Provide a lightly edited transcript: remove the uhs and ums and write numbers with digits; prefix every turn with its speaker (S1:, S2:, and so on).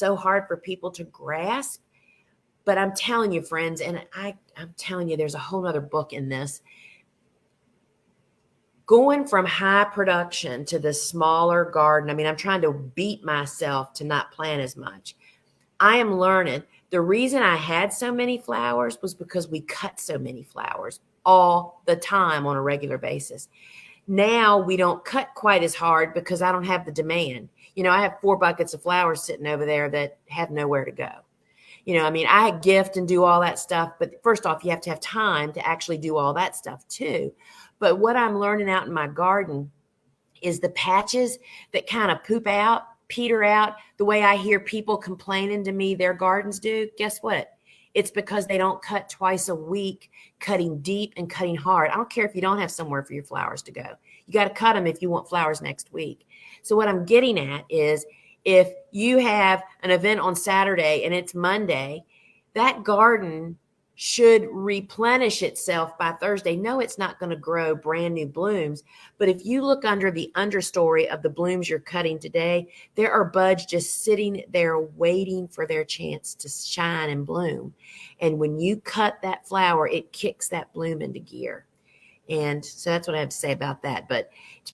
S1: so hard for people to grasp. But I'm telling you, friends, and I'm telling you, there's a whole other book in this. Going from high production to the smaller garden, I mean, I'm trying to beat myself to not plant as much. I am learning the reason I had so many flowers was because we cut so many flowers all the time on a regular basis. Now we don't cut quite as hard because I don't have the demand. I have 4 buckets of flowers sitting over there that have nowhere to go. I mean, I gift and do all that stuff, but first off, you have to have time to actually do all that stuff too. But what I'm learning out in my garden is the patches that kind of peter out, the way I hear people complaining to me their gardens do. Guess what? It's because they don't cut twice a week, cutting deep and cutting hard. I don't care if you don't have somewhere for your flowers to go. You got to cut them if you want flowers next week. So what I'm getting at is, if you have an event on Saturday and it's Monday, that garden should replenish itself by Thursday. No, it's not going to grow brand new blooms. But if you look under the understory of the blooms you're cutting today, there are buds just sitting there waiting for their chance to shine and bloom. And when you cut that flower, it kicks that bloom into gear. And so that's what I have to say about that. But